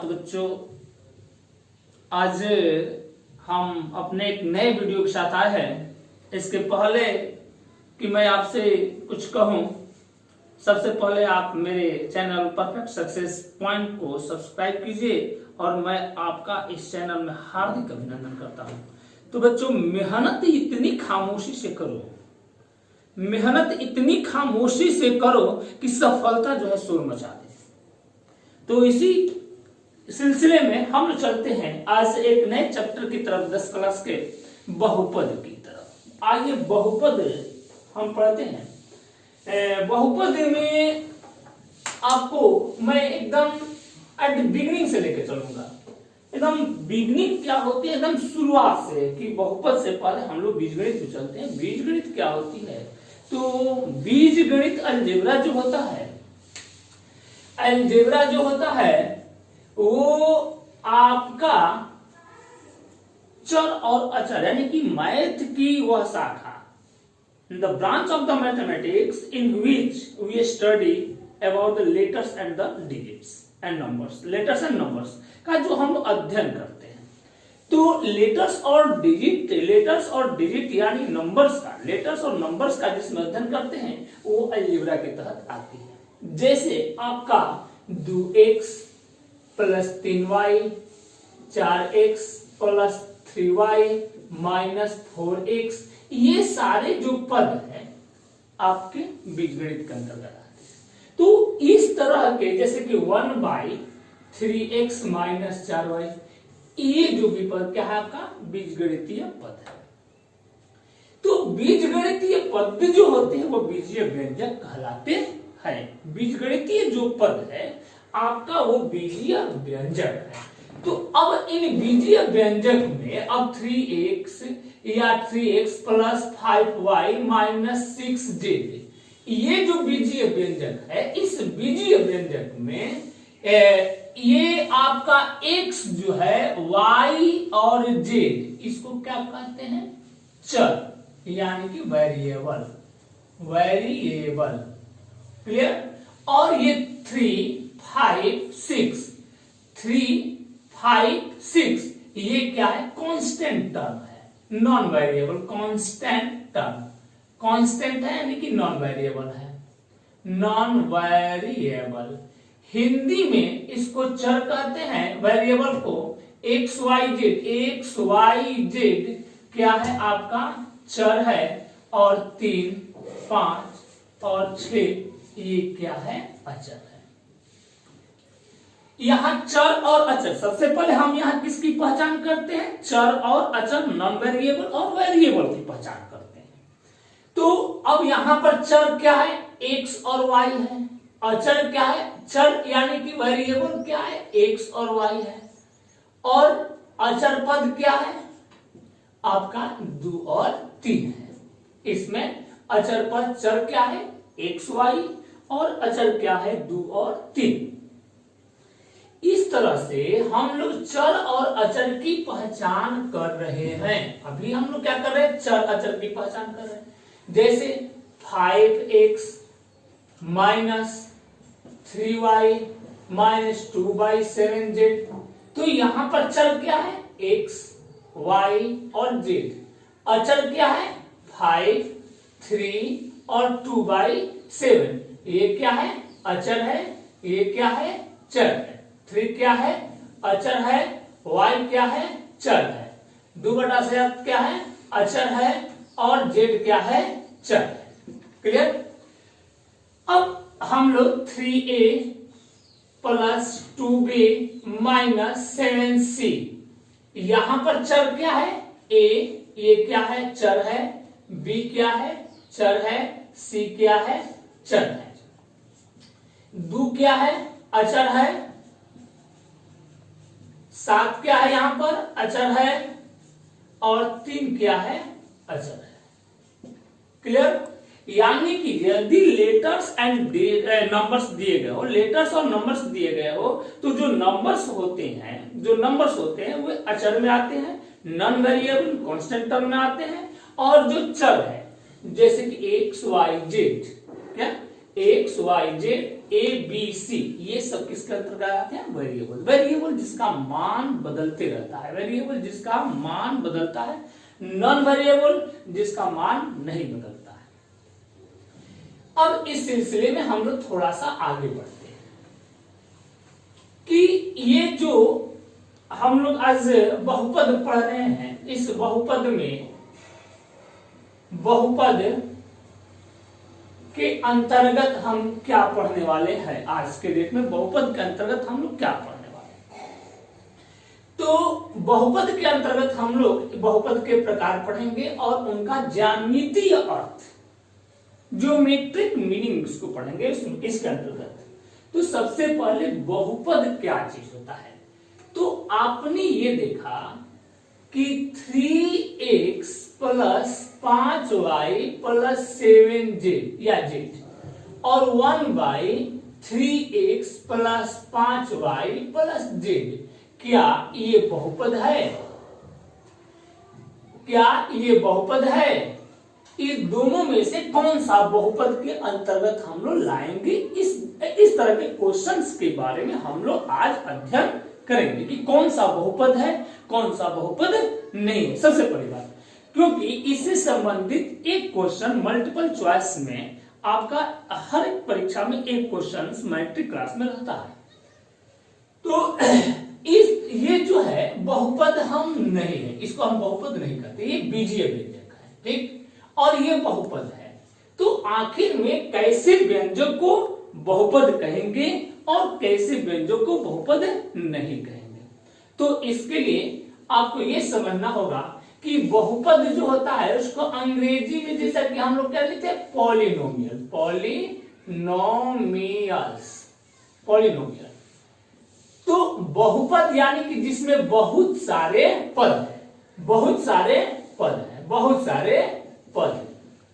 बच्चों, आज हम अपने एक नए वीडियो के साथ आए हैं। इसके पहले कि मैं आपसे कुछ कहूं, सबसे पहले आप मेरे चैनल परफेक्ट सक्सेस पॉइंट को सब्सक्राइब कीजिए और मैं आपका इस चैनल में हार्दिक अभिनंदन करता हूं। तो बच्चों, मेहनत इतनी खामोशी से करो, मेहनत इतनी खामोशी से करो कि सफलता जो है शोर मचा दे। तो इसी सिलसिले में हम चलते हैं आज एक नए चैप्टर की तरफ, 10 क्लास के बहुपद की तरफ। आइए बहुपद हम पढ़ते हैं। बहुपद में आपको मैं एकदम एट बिगिनिंग से लेकर चलूंगा। एकदम बिगिनिंग क्या होती है, एकदम शुरुआत से, कि बहुपद से पहले हम लोग बीजगणित में चलते हैं। बीजगणित क्या होती है? तो बीजगणित अलजेब्रा जो होता है, अलजेब्रा जो होता है वो आपका चर और अचर यानी कि मैथ की वह शाखा, the branch of the mathematics in which we study about the letters and the digits and numbers. Letters and numbers का जो हम अध्ययन करते हैं, तो लेटर्स और डिजिट यानी नंबर्स का, लेटर्स और नंबर्स का जिसमें अध्ययन करते हैं वो अलजेब्रा के तहत आती है। जैसे आपका 2x plus 3y, 4x plus 3y minus 4x, ये सारे जो पद हैं आपके बीजगणित के अंतर्गत आते हैं। तो इस तरह के जैसे कि 1/3x माइनस 4y, ये जो भी पद क्या है आपका बीजगणितीय पद है। तो बीजगणितीय पद जो होते हैं वो बीजीय व्यंजक कहलाते हैं। बीजगणितीय जो पद है आपका वो बीजीय व्यंजक है। तो अब इन बीजीय व्यंजक में अब 3x या 3x plus 5y minus 6z, ये जो बीजीय व्यंजक है, इस बीजीय व्यंजक में ये आपका x जो है, y और z, इसको क्या कहते हैं? चर यानी कि वेरिएबल। क्लियर? और ये 3, 5, 6 ये क्या है? कांस्टेंट टर्म है, non variable constant term. Constant है यानी कि नॉन वेरिएबल है, नॉन वेरिएबल। हिंदी में इसको चर कहते हैं, वेरिएबल को एक्स वाई जेड क्या है आपका? चर है। और 3, 5 और 6 ये क्या है? अचर है। यहां चर और अचर, सबसे पहले हम यहां किसकी पहचान करते हैं? चर और अचर, नॉन वेरिएबल और वेरिएबल की पहचान करते हैं। तो अब यहां पर चर क्या है? x और y है। अचर क्या है? चर यानी कि वेरिएबल क्या है? x और y है। और अचर पद क्या है आपका? 2 और 3 है। इसमें अचर पद चर क्या है? x, y, और अचर क्या है? 2 और 3। इस तरह से हम लोग चर और अचर की पहचान कर रहे हैं। अभी हम लोग क्या कर रहे हैं? चर अचर की पहचान कर रहे हैं। जैसे 5x minus 3y minus 2/7z, तो यहां पर चर क्या है? x, y और z। अचर क्या है? 5, 3 और 2/7। ये क्या है? अचर है। ये क्या है? चर है। 3 क्या है? अचर है। y क्या है? चर है। 2/7 क्या है? अचर है। और z क्या है? चर है। क्लियर? अब हम लोग 3a plus 2b minus 7c, यहां पर चर क्या है? a, ये क्या है? चर है। b क्या है? चर है। c क्या है? चर है। 2 क्या है? अचर है। 7 क्या है? यहां पर अचर है। और 3 क्या है? अचर है। क्लियर? यानी कि यदि लेटर्स एंड नंबर्स दिए गए हो, लेटर्स और नंबर्स दिए गए हो, तो जो नंबर्स होते हैं वो अचर में आते हैं, नॉन वेरिएबल कांस्टेंट टर्म में आते हैं। और जो चर है जैसे कि x, y, z, क्या X Y Z A B C, ये सब किसके अंतर्गत आते हैं? वेरिएबल। वेरिएबल जिसका मान बदलते रहता है, वेरिएबल जिसका मान बदलता है, नॉन वेरिएबल जिसका मान नहीं बदलता है। अब इस सिलसिले में हम लोग थोड़ा सा आगे बढ़ते हैं कि ये जो हम लोग आज बहुपद पढ़ रहे हैं, इस बहुपद में बहुपद के अंतर्गत हम क्या पढ़ने वाले हैं? आज के डेट में बहुपद के अंतर्गत हम लोग क्या पढ़ने वाले हैं? तो बहुपद के अंतर्गत हम लोग बहुपद के प्रकार पढ़ेंगे और उनका ज्यामितीय अर्थ, ज्योमेट्रिक मीनिंग इसको पढ़ेंगे इसके अंतर्गत। तो सबसे पहले बहुपद क्या चीज होता है? तो आपने ये देखा कि 3x plus 5y plus 7z या z और 1/3x plus 5y plus z, क्या ये बहुपद है? क्या ये बहुपद है? इस दोनों में से कौन सा बहुपद के अंतर्गत हम लोग लाएंगे? इस तरह के क्वेश्चंस के बारे में हम लोग आज अध्ययन करेंगे कि कौन सा बहुपद है, कौन सा बहुपद नहीं है। सबसे पहली बात, क्योंकि इससे संबंधित एक क्वेश्चन मल्टीपल चॉइस में आपका हर एक परीक्षा में एक क्वेश्चन मैट्रिक क्लास में रहता है। तो ये जो है बहुपद हम नहीं है, इसको हम बहुपद नहीं कहते, ये बीजीय व्यंजक है, ठीक। और ये बहुपद है, तो आखिर में कैसे व्यंजक को बहुपद कहेंगे और कैसे व्यंजक को बहुपद नहीं कहेंगे? तो इसके लिए आपको ये समझना होगा कि बहुपद जो होता है उसको अंग्रेजी में जैसा कि हम लोग क्या लेते हैं? Polynomial, polynomial. तो बहुपद यानी कि जिसमें बहुत सारे पद है, बहुत सारे पद है, बहुत सारे पद,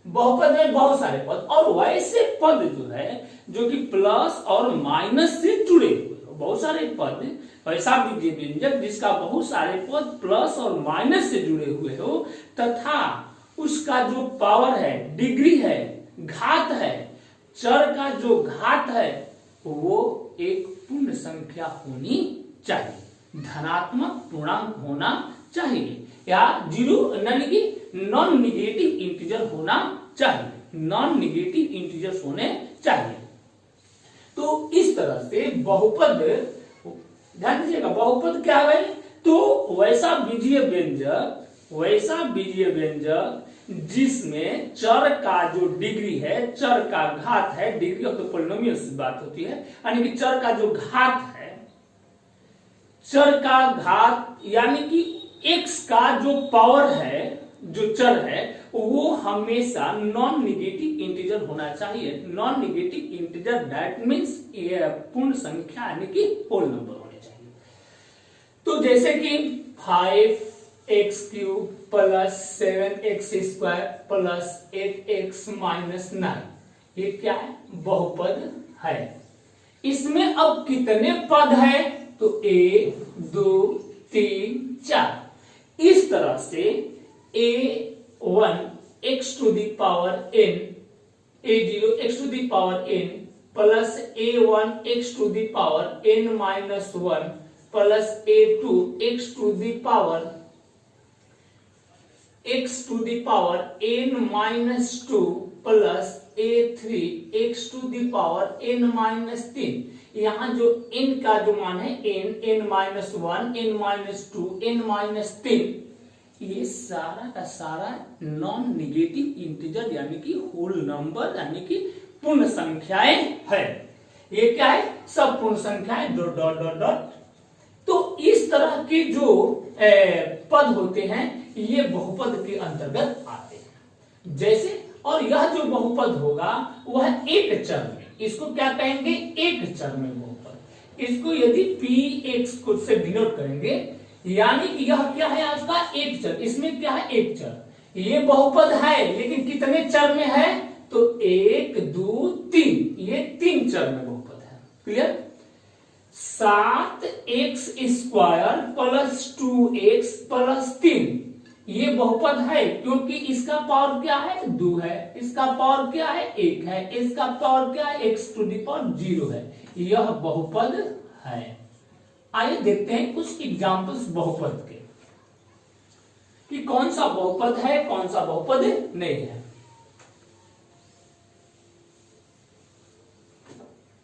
बहुपद में बहुत सारे पद, और वैसे पद जो है जो कि प्लस और माइनस से जुड़े हुए हो, बहुत सारे पद, वैसा बीजीय व्यंजक जिसका बहुत सारे पद प्लस और माइनस से जुड़े हुए हो तथा उसका जो पावर है, डिग्री है, घात है, चर का जो घात है वो एक पूर्ण संख्या होनी चाहिए, धनात्मक पूर्णांक होना चाहिए, या जीरो यानी कि नॉन निगेटिव इंटीजर होना चाहिए, नॉन निगेटिव इंटीजर्स होने चाहिए। तो इस तरह से बहुपद, ध्यान दीजिएगा, बहुपद क्या है? तो वैसा बीजीय व्यंजक जिसमें चर का जो डिग्री है, चर का घात है, डिग्री ऑफ द पॉलिनोमियल से बात होती है, यानी कि चर का जो घात है, चर का घात यानी कि x का जो पावर है, जो चर है, वो हमेशा नॉन निगेटिव इंटीजर होना चाहिए। Non negative integer that means पूर्ण संख्या यानी कि होल नंबर होने चाहिए। तो जैसे कि 5x³ plus 7x² plus 8x minus 9, ये क्या है? बहुपद है। इसमें अब कितने पद है? तो 1 2 3 4। इस तरह से a1 x to the power n, a0 x to the power n plus a1 x to the power n minus 1 plus a2 x to the power n minus 2 plus a3 x to the power n minus 3। यहाँ जो n का जो मान है n minus 1, n minus 2, n minus 3, ये सारा का सारा नॉन निगेटिव इंटीजर यानी कि होल नंबर यानी कि पूर्ण संख्याएं है। ये क्या है? सब पूर्ण संख्याएं डॉट डॉट डॉट डॉट। तो इस तरह के जो पद होते हैं ये बहुपद के अंतर्गत आते हैं। जैसे, और यह जो बहुपद होगा वह एक चर में, इसको क्या कहेंगे? एक चर में बहुपद। इसको यदि px को से डिनोट करेंगे, यानी कि यह क्या है? आपका एक चर। इसमें क्या है? एक चर। ये बहुपद है लेकिन कितने चर में है? तो 1 2 3, ये 3 चर में बहुपद है। Clear? 7x² plus 2x plus 3, ये बहुपद है क्योंकि इसका पावर क्या है 2 है, इसका पावर क्या है 1 है, इसका पावर क्या है x टू द पावर 0 है। यह बहुपद है। आइए देखते हैं कुछ एग्जांपल्स बहुपद के कि कौन सा बहुपद है कौन सा बहुपद नहीं है।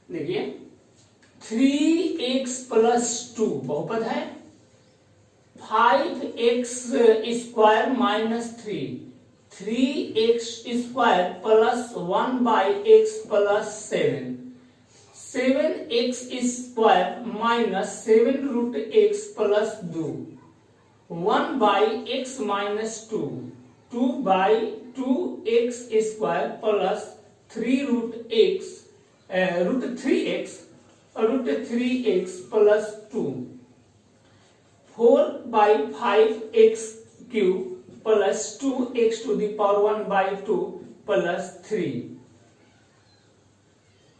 देखिए 3x प्लस 2 बहुपद है, 5x square minus 3x square plus 1/x plus 7x square minus 7√x plus 2, 1/x minus 2/2x square plus 3√3x plus 2, 4/5x cube plus 2x to the power 1/2 plus 3।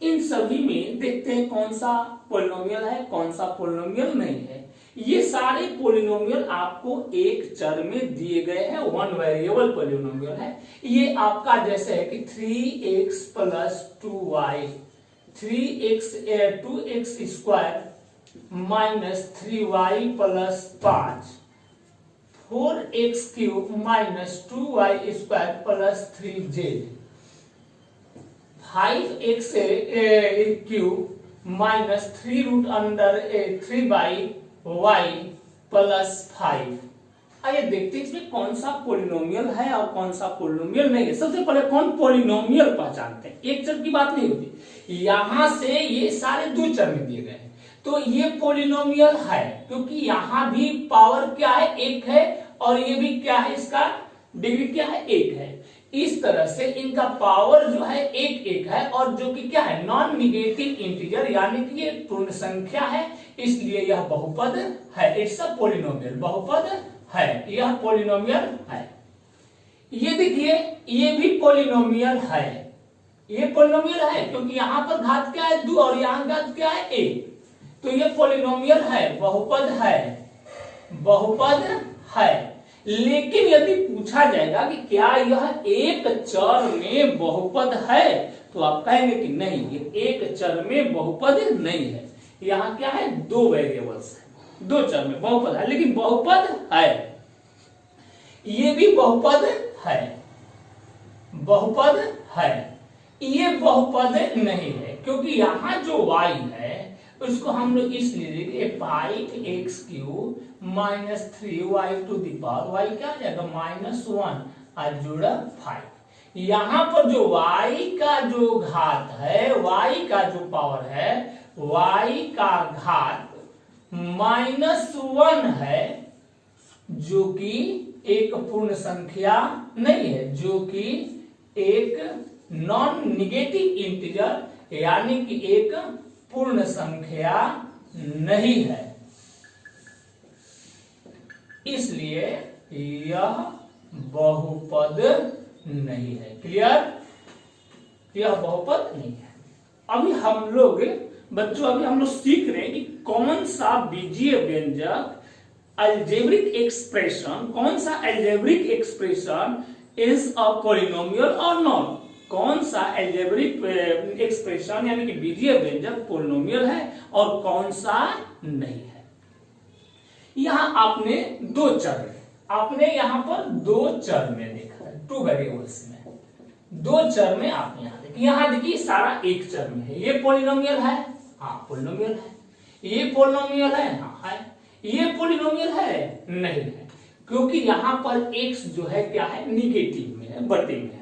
इन सभी में देखते हैं कौन सा पॉलिनोमियल है कौन सा पॉलिनोमियल नहीं है। ये सारे पॉलिनोमियल आपको एक चर में दिए गए हैं, वन वेरिएबल पॉलिनोमियल है। ये आपका जैसे है कि 3x plus 2y, 2x square minus 3y plus 5, 4x cube minus 2y square plus 3z, 5x cube minus 3√3/y plus 5। आइए देखते हैं इसमें कौन सा पॉलिनोमियल है और कौन सा पॉलिनोमियल नहीं है। सबसे पहले कौन पॉलिनोमियल पहचानते हैं, एक चर की बात नहीं होती, यहां से ये सारे 2 चर में दिए गए हैं तो ये पॉलिनोमियल है क्योंकि यहां भी पावर क्या है 1 है और ये भी क्या है, इसका डिग्री क्या है 1 है। इस तरह से इनका पावर जो है 1 है और जो कि क्या है नॉन निगेटिव इंटीजर यानी कि ये पूर्ण संख्या है, इसलिए यह बहुपद है। इट्स अ पॉलिनोमियल, बहुपद है, यह पॉलिनोमियल है। ये देखिए ये भी पॉलिनोमियल है, ये पॉलिनोमियल है क्योंकि यहां पर घात क्या है 2 और यहां घात क्या है 1, तो ये पॉलिनोमियल है, बहुपद है, बहुपद है। लेकिन यदि पूछा जाएगा कि क्या यह एक चर में बहुपद है तो आप कहेंगे कि नहीं, ये एक चर में बहुपद नहीं है। यहाँ क्या है 2 वेरिएबल्स है, 2 चर में बहुपद है लेकिन बहुपद है। ये भी बहुपद है, बहुपद है। ये बहुपद नहीं है क्योंकि यहाँ जो y है उसको हम लोग इसलिए लिखे 5x cube minus 3y to the power y क्या आ जाएगा -1 और जोड़ा 5। यहाँ पर जो y का जो घात है, y का जो पावर है, y का घात -1 है जो कि एक पूर्ण संख्या नहीं है, जो कि एक नॉन निगेटिव इंटीजर यानी कि एक पूर्ण संख्या नहीं है, इसलिए यह बहुपद नहीं है। क्लियर, यह बहुपद नहीं है। अभी हम लोग बच्चों सीख रहे हैं कि कौन सा बीजीय व्यंजक अलजेब्रिक एक्सप्रेशन, कौन सा algebraic expression is a polynomial और नॉट, कौन सा अलजेब्रिक एक्सप्रेशन यानी कि बीजीय व्यंजक पॉलिनोमियल है और कौन सा नहीं है। यहां आपने 2 चर, आपने यहां पर 2 चर में देखा है, 2 वेरिएबल्स में, 2 चर में आपने यहां देखिए सारा एक चर में है। ये पॉलिनोमियल है, हाँ पॉलिनोमियल है, ये पॉलिनोमियल है, हाँ है, ये पॉलिनोमियल है नहीं है क्योंकि यहां पर x जो है क्या है निगेटिव में है, बटे में है।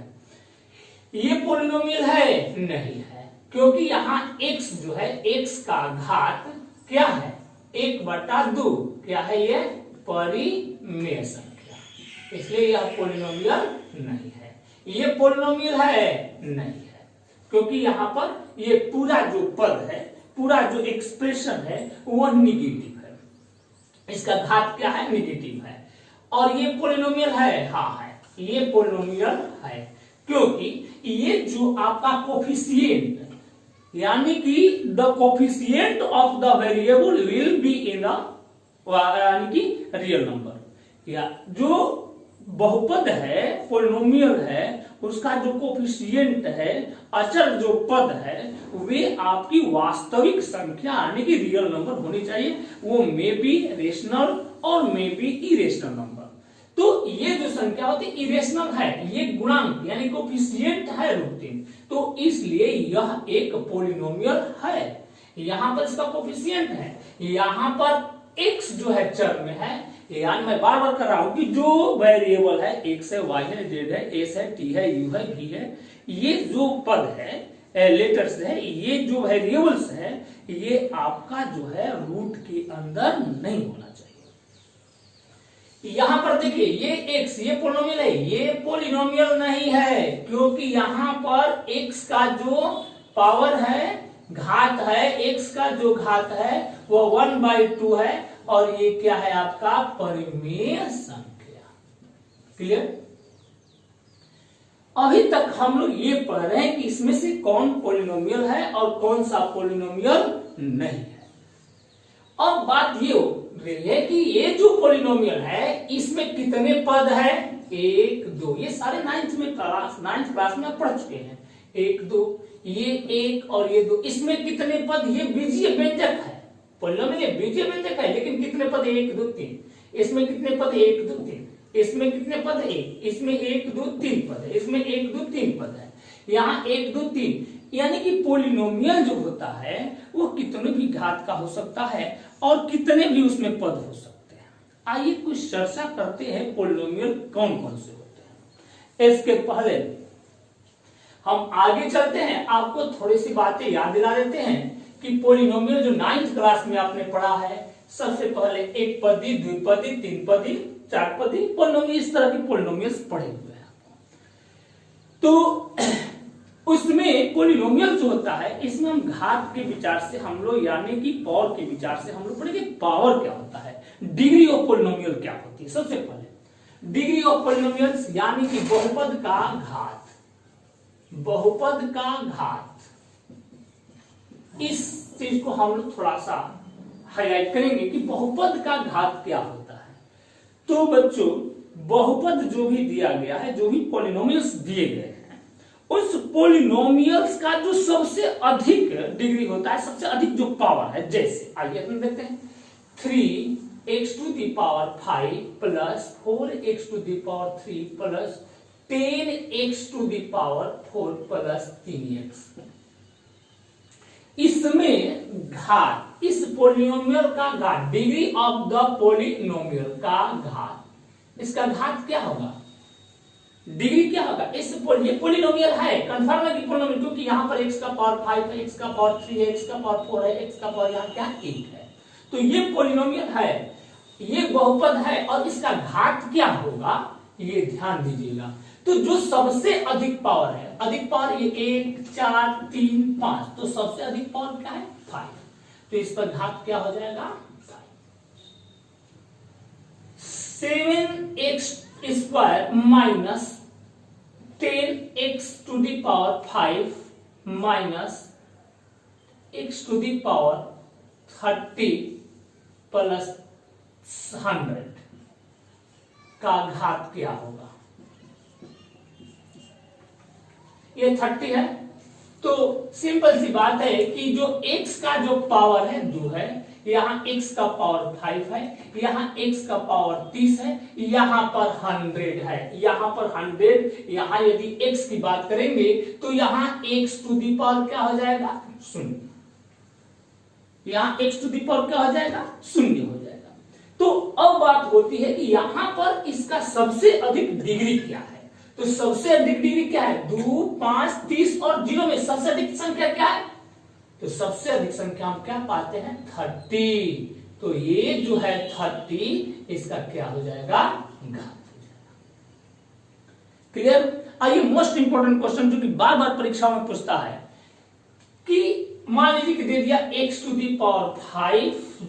ये पॉलिनोमियल है नहीं है क्योंकि यहाँ x जो है x का घात क्या है 1/2 क्या है, ये परिमेय संख्या, इसलिए यह पॉलिनोमियल नहीं है। ये पॉलिनोमियल है नहीं है क्योंकि यहाँ पर ये पूरा जो पद है, पूरा जो एक्सप्रेशन है वो निगेटिव है, इसका घात क्या है निगेटिव है। और ये पॉलिनोमियल है, हाँ है, ये पॉलिनोमियल है क्योंकि ये जो आपका कोफिशिएंट यानी कि the coefficient of the variable will be in the यानी कि रियल नंबर, या जो बहुपद है, पोलिनोमियल है, उसका जो कोफिशिएंट है, अचर जो पद है, वे आपकी वास्तविक संख्या यानी कि रियल नंबर होनी चाहिए। वो मे बी रेशनल और मे बी इरेशनल नंबर। तो ये जो संख्या होती है इरेशनल है, ये गुणांक यानी कोफिशिएंट है √3, तो इसलिए यह एक पोलिनोमियल है। यहां पर इसका कोफिशिएंट है, यहां पर x जो है चर में है, यानी मैं बार बार कर रहा हूं कि जो वेरिएबल है x है, y है, z है, s है, t है, u है, v है, ये जो पद है लेटर्स है, ये जो वेरिएबल्स है, ये आपका जो है रूट के अंदर नहीं होना चाहिए। यहां पर देखिए ये x ये पोलिनोमियल है, ये पोलिनोमियल नहीं है, क्योंकि यहां पर x का जो पावर है, घात है, x का जो घात है वो 1/2 है, और ये क्या है आपका परिमेय संख्या। क्लियर? अभी तक हम लोग ये पढ़ रहे हैं कि इसमें से कौन पोलिनोमियल है और कौन सा पोलिनोमियल नहीं है। अब बात ये हो रही है कि ये जो पोलिनोमियल है इसमें कितने पद है, 1 2, ये सारे नाइन्थ क्लास में पढ़ चुके हैं। 1 2, ये 1 और ये 2, इसमें कितने पद, ये बीजीय व्यंजक है, पोलिनोमियल बीजीय व्यंजक है, लेकिन कितने पद 1 2 3, इसमें कितने पद 1 2 3, इसमें कितने पद 1, इसमें 1 2 3 पद है, इसमें 1 2 3 पद है, यहाँ 1 2 3, यानी कि पोलिनोमियल जो होता है वो कितने भी घात का हो सकता है और कितने भी उसमें पद हो सकते हैं। आइए कुछ चर्चा करते हैं पोलिनोमियल कौन कौन से होते हैं। इसके पहले हम आगे चलते हैं, आपको थोड़ी सी बातें याद दिला देते हैं कि पोलिनोमियल जो 9th क्लास में आपने पढ़ा है, सबसे पहले एक पदी, द्विपदी, 3 पदी, 4 पदी पोलिनोमियल, इस तरह के पोलिनोमियल्स पढ़े हुए हैं। तो उसमें पोलिनोमियल जो होता है इसमें हम घात के विचार से हम लोग यानी कि पावर के विचार से हम लोग पढ़ेंगे पावर क्या होता है, डिग्री ऑफ पोलिनोमियल क्या होती है। सबसे पहले डिग्री ऑफ पोलिनोमियल्स यानी कि बहुपद का घात, बहुपद का घात, इस चीज को हम लोग थोड़ा सा हाईलाइट करेंगे कि बहुपद का घात क्या होता है। तो बच्चों बहुपद जो भी दिया गया है, जो भी पोलिनोमियल्स दिए गए हैं, उस पोलिनोमियल्स का जो सबसे अधिक डिग्री होता है, सबसे अधिक जो पावर है, जैसे आइए हम देखते हैं 3x⁵ plus 4x⁵ plus 10x⁴ plus 3x। इसमें घात, इस पोलिनोमियल का घात, डिग्री ऑफ द पोलिनोमियल का घात, इसका घात क्या होगा, डिग्री क्या होगा। इस ये पोलिनोमियल है, कंफर्म है कि पोलिनोमियल, क्योंकि यहां पर x का पावर 5 है, x का पावर 3 है, x का पावर 4 है, x का पावर यहां क्या 1 है। तो ये पोलिनोमियल है, ये बहुपद है, और इसका घात क्या होगा ये ध्यान दीजिएगा। तो जो सबसे अधिक पावर है, अधिक पावर ये 1 4 3 5, तो सबसे अधिक पावर क्या है 5, तो इस पर घात क्या हो जाएगा 7x² minus 10x⁵ minus x⁻30 plus 100 का घात क्या होगा। ये 30 है, तो सिंपल सी बात है कि जो x का जो पावर है 2 है, यहाँ x का पावर 5 है, यहाँ x का पावर 30 है, यहाँ पर 100 है, यहाँ पर 100, यहाँ यदि x की बात करेंगे तो यहाँ x⁻ क्या हो जाएगा 0, यहाँ x⁻ क्या हो जाएगा 0 हो जाएगा। तो अब बात होती है कि यहाँ पर इसका सबसे अधिक डिग्री क्या है। तो सबसे अधिक डिग्री क्या है 2 5 30 और 0 में सबसे अधिक संख्या क्या है, तो सबसे अधिक संख्या हम क्या पाते हैं 30। तो ये जो है 30, इसका क्या हो जाएगा घात हो जाएगा। क्लियर। आइए मोस्ट इंपोर्टेंट क्वेश्चन जो कि बार बार परीक्षाओं में पूछता है कि मान लीजिए कि दे दिया x⁵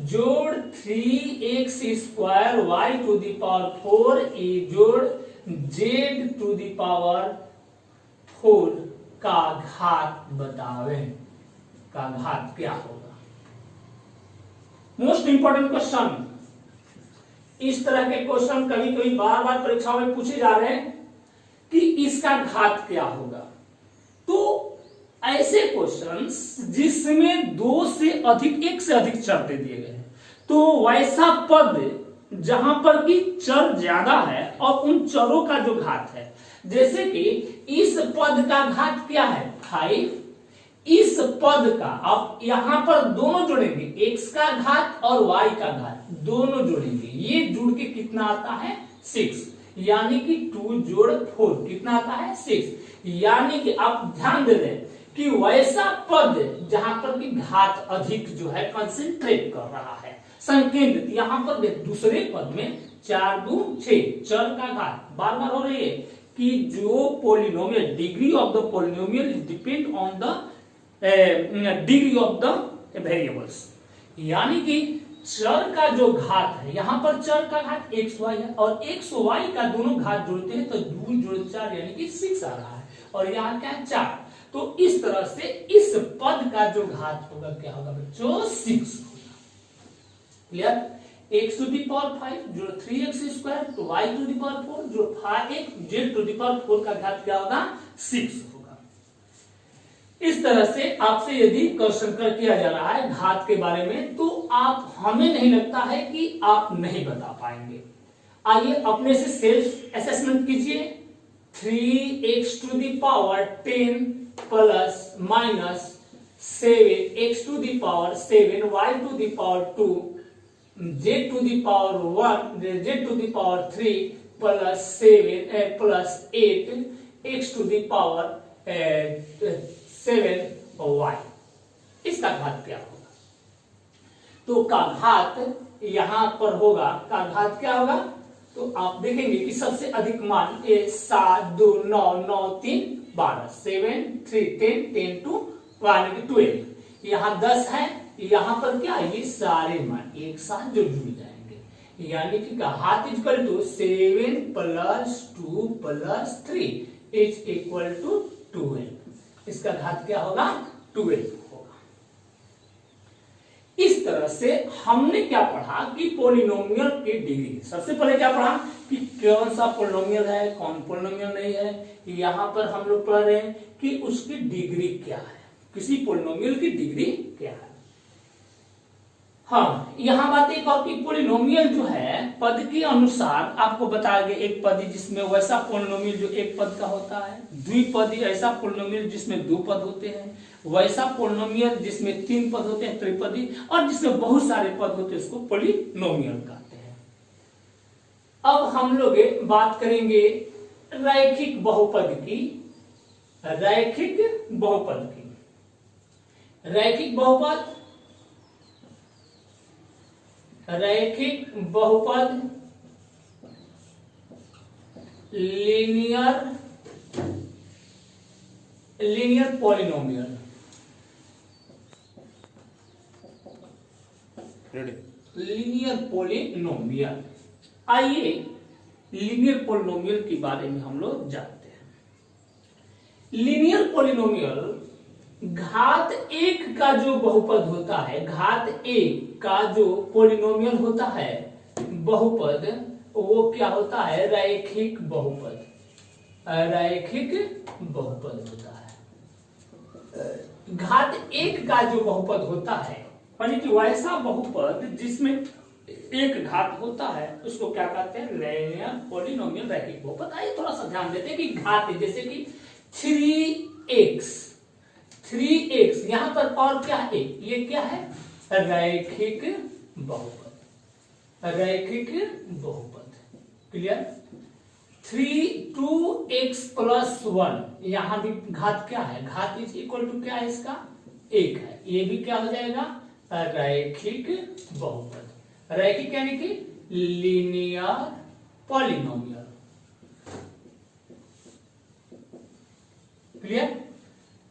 जोड़ 3x² y⁴ a जोड़ z⁴ का घात बतावें, का घात क्या होगा। मोस्ट इंपोर्टेंट क्वेश्चन, इस तरह के क्वेश्चन कभी कभी बार बार परीक्षाओं में पूछे जा रहे हैं कि इसका घात क्या होगा। तो ऐसे क्वेश्चंस जिसमें एक से अधिक चर दे दिए गए हैं, तो वैसा पद जहां पर कि चर ज्यादा है और उन चरों का जो घात है, जैसे कि इस पद का घात क्या है 5, इस पद का अब यहां पर दोनों जोड़ेंगे, x का घात और y का घात दोनों जोड़ेंगे, ये जुड़ के कितना आता है 6, यानी कि 2 जोड़ 4 कितना आता है 6। यानी कि आप ध्यान दे दें कि वैसा पद जहां पर कि घात अधिक जो है कंसंट्रेट कर रहा है, संकेंद्रित, यहां पर दूसरे पद में 4 2 6 चर का घात बार बार हो रही है कि जो polynomial degree of the polynomial depend on the degree of the variables, यानी कि चर का जो घात है, यहां पर चर का घात x y है और x y का दोनों घात जोड़ते हैं तो 2 जोड़ 4 यानी कि 6 आ रहा है, और यहाँ क्या है 4। तो इस तरह से इस पद का जो घात होगा क्या होगा बच्चों 6 होगा। Clear? x to the power 5 जो 3x स्क्वायर, तो y टू दी पावर 4 जो 5x z to the power 4 का घात क्या होगा 6 होगा। इस तरह से आपसे यदि क्वेश्चन कर किया जा रहा है घात के बारे में, तो आप, हमें नहीं लगता है कि आप नहीं बता पाएंगे। आइए अपने से सेल्फ असेसमेंट कीजिए। 3x to the power 10 plus minus 7x to the power 7 y to the power 2 z to the power 1 z to the power 3 plus 7 plus 8 x to the power 7 y, इसका घात क्या होगा? तो का घात यहां पर होगा, का घात क्या होगा? तो आप देखेंगे कि सबसे अधिक मान 7 2 9 9 3 12 7 3 10 10 2 12, यहाँ 10 है, यहाँ पर क्या है, ये सारे मान एक साथ जो जुड़ जाएंगे, यानी कि घात equal to 7 plus 2 plus 3 is equal to 12। इसका घात क्या होगा 12 होगा। इस तरह से हमने क्या पढ़ा कि पोलिनोमियल की डिग्री, सबसे पहले क्या पढ़ा कि कौन सा पोलिनोमियल है, कौन पोलिनोमियल नहीं है। यहां पर हम लोग पढ़ रहे हैं कि उसकी डिग्री क्या है, किसी पोलिनोमियल की डिग्री क्या है। हाँ, यहां बात एक और कि पोलिनोमियल जो है पद के अनुसार आपको बताया गया, एक पदी जिसमें वैसा पोलिनोमियल जो एक पद का होता है, द्विपदी ऐसा पोलिनोमियल जिसमें 2 पद होते हैं, वैसा पोलिनोमियल जिसमें 3 पद होते हैं त्रिपदी, और जिसमें बहुत सारे पद होते हैं उसको पोलिनोमियल कहते हैं। अब हम लोग बात करेंगे रैखिक बहुपद की, रैखिक बहुपद की। रैखिक बहुपद, रैखिक बहुपद लीनियर पॉलिनोमियल, लीनियर पॉलिनोमियल। आइए लीनियर पॉलिनोमियल के बारे में हम लोग जानते हैं। लीनियर पॉलिनोमियल घात 1 का जो बहुपद होता है, घात 1 का जो पॉलिनोमियल होता है बहुपद, वो क्या होता है रैखिक बहुपद, रैखिक बहुपद होता है। घात 1 का जो बहुपद होता है, यानी कि वैसा बहुपद जिसमें एक घात होता है उसको क्या कहते हैं लीनियर पॉलिनोमियल रैखिक बहुपद। आइए थोड़ा सा ध्यान देते हैं कि घात, जैसे कि 3x, यहां पर और क्या है, ये क्या है रैखिक बहुपद, रैखिक बहुपद। क्लियर? 2x प्लस 1, यहां भी घात क्या है, घात इज इक्वल टू क्या है इसका 1 है, ये भी क्या हो जाएगा रैखिक बहुपद। रैखिक यानी कि लीनियर पॉलिनोमियल। क्लियर?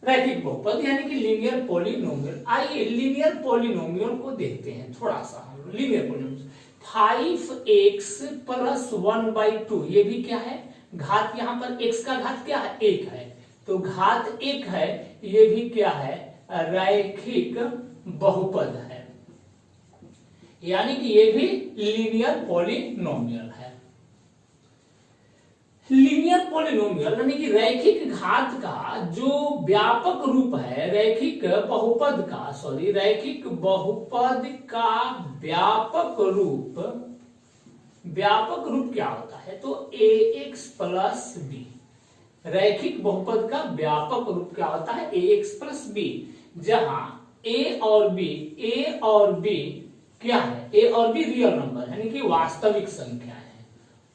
रैखिक बहुपद यानी कि लीनियर पॉलिनोमियल। आइए लीनियर पॉलिनोमियल को देखते हैं थोड़ा सा हम। लीनियर पॉलिनोमियल 5x प्लस 1/2, ये भी क्या है घात, यहां पर x का घात क्या है 1 है, तो घात 1 है, ये भी क्या है रैखिक बहुपद है। यानी कि ये भी लीनियर पॉलिनोमियल है। लीनियर पॉलिनोमियल यानी कि रैखिक घात का जो व्यापक रूप है, रैखिक बहुपद का व्यापक रूप क्या होता है? तो ax प्लस बी। रैखिक बहुपद का व्यापक रूप क्या होता है? ax प्लस बी, जहां a और b क्या है? a और b रियल नंबर यानी कि वास्तविक संख्याएं हैं,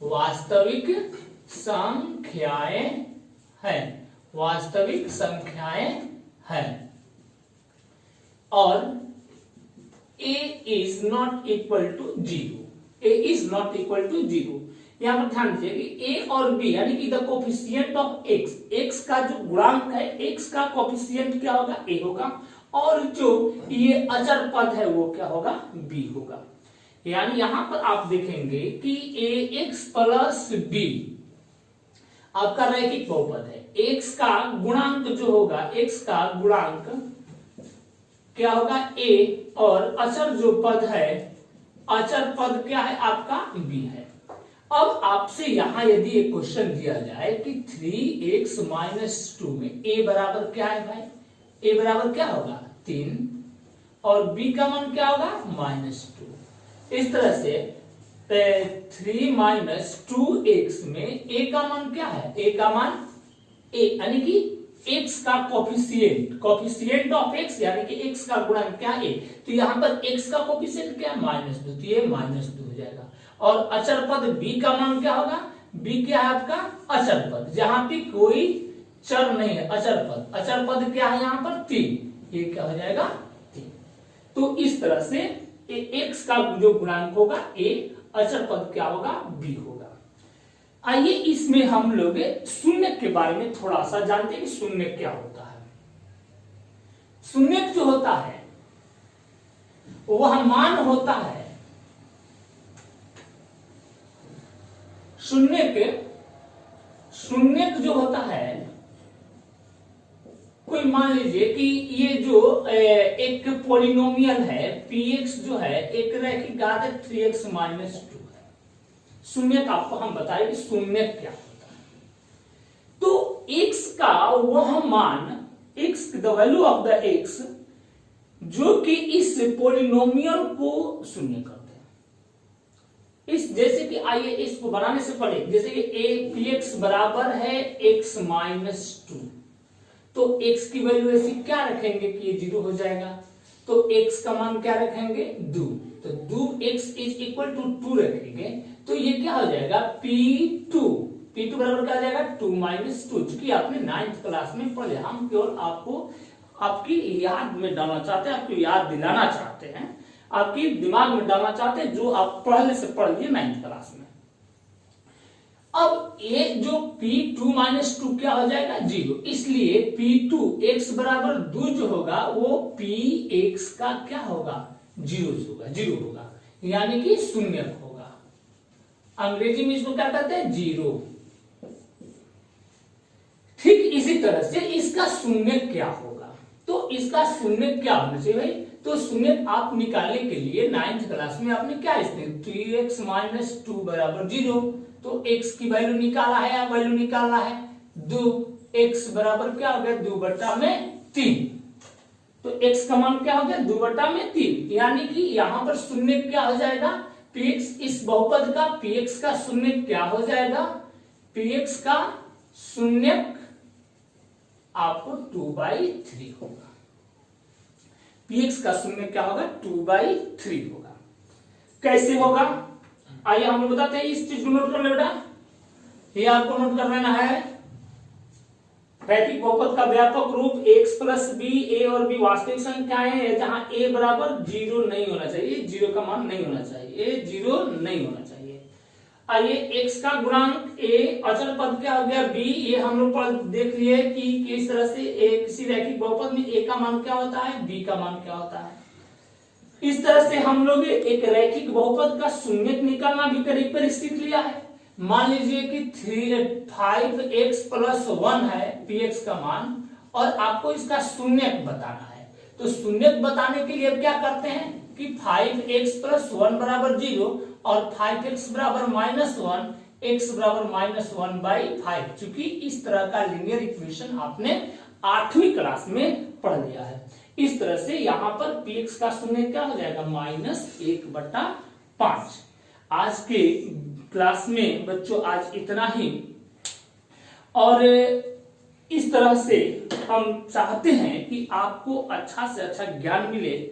वास्तविक संख्याएं हैं। और a is not equal to zero, यहां पर ध्यान दीजिए कि a और b यानी कि द कोफिशिएंट ऑफ x का जो गुणांक है, x का कोफिशिएंट क्या होगा? a होगा, और जो ये अचर पद है वो क्या होगा? b होगा। यानी यहां पर आप देखेंगे कि ax प्लस b आपका रैखिक बहुपद है। x का गुणांक जो होगा, x का गुणांक क्या होगा? a, और अचर जो पद है, अचर पद क्या है आपका? b है। अब आपसे यहां यदि एक क्वेश्चन दिया जाए कि 3x - 2 में a बराबर क्या है भाई? a बराबर क्या होगा? 3, और b का मान क्या होगा? -2। इस तरह से 3 - 2x में a का मान क्या है? a का मान a यानी कि x का कोफिशिएंट ऑफ x यानी कि x का गुणांक क्या है? तो यहां पर x का कोफिशिएंट क्या है? -2, तो ये -2 हो जाएगा। और अचर पद b का मान क्या होगा? b क्या है आपका? अचर पद, जहां पे कोई चर नहीं है, अचर पद क्या है यहाँ पर? 3, ये क्या हो जाएगा? 3। तो इस तरह से x का जो गुणांक होगा a, अचर पद क्या होगा? b होगा। आइए इसमें हम लोग शून्य के बारे में थोड़ा सा जानते हैं कि शून्य क्या होता है। शून्य जो होता है वह मान होता है, शून्य जो होता है, कोई मान लीजिए कि ये जो एक पॉलिनोमियल है px जो है एक रैखिक घात है 3x - 2 है। शून्य आपको हम बताएं कि शून्य क्या होता है। तो x का वह मान, x the value of the x जो कि इस पॉलिनोमियल को शून्य करते हैं। इस जैसे कि आइए इसको बनाने से पहले, जैसे कि px बराबर है x - 2, तो x की वैल्यू ऐसी क्या रखेंगे कि ये 0 हो जाएगा। तो x का मान क्या रखेंगे? 2, तो 2x इज इक्वल टू 2 रखेंगे, तो ये क्या हो जाएगा? p2 बराबर क्या हो जाएगा? 2 - 2। चूंकि आपने 9th क्लास में पढ़े, हम केवल आपको आपकी याद में डालना चाहते हैं, आपको याद दिलाना चाहते हैं, आपकी दिमाग में डालना चाहते हैं जो आप पहले से पढ़ लिए 9th क्लास में। अब ये जो p2 - 2 क्या हो जाएगा? 0। इसलिए p2 x बराबर 2 जो होगा वो px का क्या होगा? 0 होगा, यानी कि शून्य होगा। अंग्रेजी में इसको क्या कहते हैं? 0। ठीक इसी तरह से इसका शून्य क्या होगा? तो इसका शून्य क्या होना चाहिए भाई? तो शून्य आप निकालने के लिए 9th क्लास में आपने क्या इसने 3x - 2 बराबर 0, तो x की वैल्यू निकाला है, या वैल्यू निकाला है 2, x बराबर क्या हो गया? 2/3। तो x का मान क्या हो गया? 2/3, यानी कि यहां पर शून्य क्या हो जाएगा? px, इस बहुपद का px का शून्य क्या हो जाएगा? px का शून्य आपको 2/3 होगा। px का शून्य क्या होगा? 2/3 होगा। कैसे होगा? आइए हम लोग बताते हैं, इस चीज को नोट कर ले बेटा, ये आपको नोट कर लेना है। रैखिक बहुपद का व्यापक रूप x प्लस b, a और b वास्तविक संख्याएं हैं, जहां a बराबर 0 नहीं होना चाहिए, 0 का मान नहीं होना चाहिए, 0 नहीं होना चाहिए। आइए x का गुणांक a, अचल पद क्या हो गया? b, ये हम लोग देख लिए कि किस तरह से किसी रैखिक बहुपद में a का मान क्या होता है, b का मान क्या होता है। इस तरह से हम लोग एक रैखिक बहुपद का शून्य निकालना भी करीब पर स्थित लिया है। मान लीजिए कि 5x + 1 है px का मान, और आपको इसका शून्य बताना है। तो शून्य बताने के लिए क्या करते हैं? कि 5x प्लस 1 बराबर 0 और 5x बराबर -1, x बराबर -1/5। चूंकि इस तरह का लीनियर इक्वेशन आपने 8वीं क्लास में पढ़ लिया है। इस तरह से यहां पर px का शून्य क्या हो जाएगा, -1/5। आज के क्लास में बच्चों आज इतना ही। और इस तरह से हम चाहते हैं कि आपको अच्छा से अच्छा ज्ञान मिले।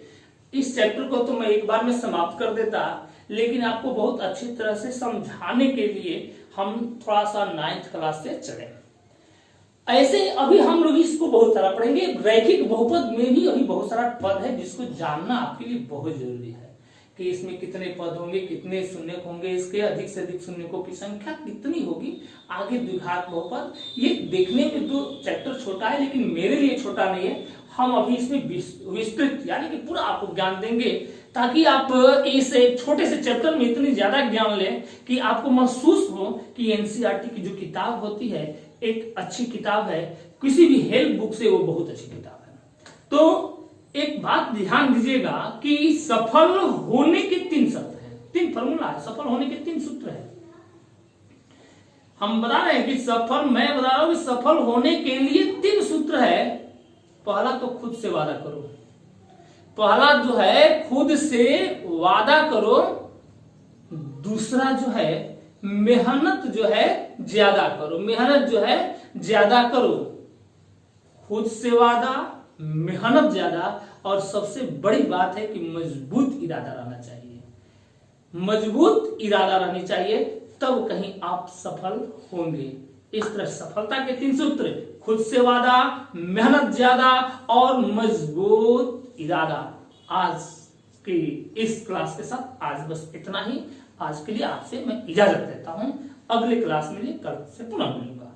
इस चैप्टर को तो मैं एक बार में समाप्त कर देता, लेकिन आपको बहुत अच्छी तरह से समझाने के लिए हम थोड़ा सा 9th क्लास से चले। ऐसे अभी हम लोग इसको बहुत सारा पढ़ेंगे। रैखिक बहुपद में भी अभी बहुत सारा पद है जिसको जानना आपके लिए बहुत जरूरी है कि इसमें कितने पद होंगे, कितने शून्य होंगे, इसके अधिक से अधिक शून्यकों की संख्या कितनी होगी, आगे द्विघात बहुपद। ये देखने में तो चैप्टर छोटा है लेकिन मेरे लिए छोटा नहीं है। हम अभी इसमें विस्तृत यानी कि पूरा आपको ज्ञान देंगे ताकि आप इस छोटे से चैप्टर में इतनी ज्यादा ज्ञान लें कि आपको महसूस हो कि एनसीईआरटी की जो किताब होती है एक अच्छी किताब है, किसी भी हेल्प बुक से वो बहुत अच्छी किताब है। तो एक बात ध्यान दीजिएगा कि सफल होने के 3 शर्त है, 3 फॉर्मूला है। सफल होने के 3 सूत्र है। हम बता रहे हैं कि मैं बता रहा हूं कि सफल होने के लिए 3 सूत्र है। पहला तो खुद से वादा करो। पहला जो है खुद से वादा करो। दूसरा जो है मेहनत जो है ज्यादा करो। मेहनत जो है ज्यादा करो। खुद से वादा, मेहनत ज्यादा, और सबसे बड़ी बात है कि मजबूत इरादा रहना चाहिए। मजबूत इरादा रहनी चाहिए, तब कहीं आप सफल होंगे। इस तरह सफलता के 3 सूत्र, खुद से वादा, मेहनत ज्यादा और मजबूत इरादा। आज की इस क्लास के साथ आज बस इतना ही। आज के लिए आपसे मैं इजाजत देता हूं। अगले क्लास में कल से पुनः मिलूंगा।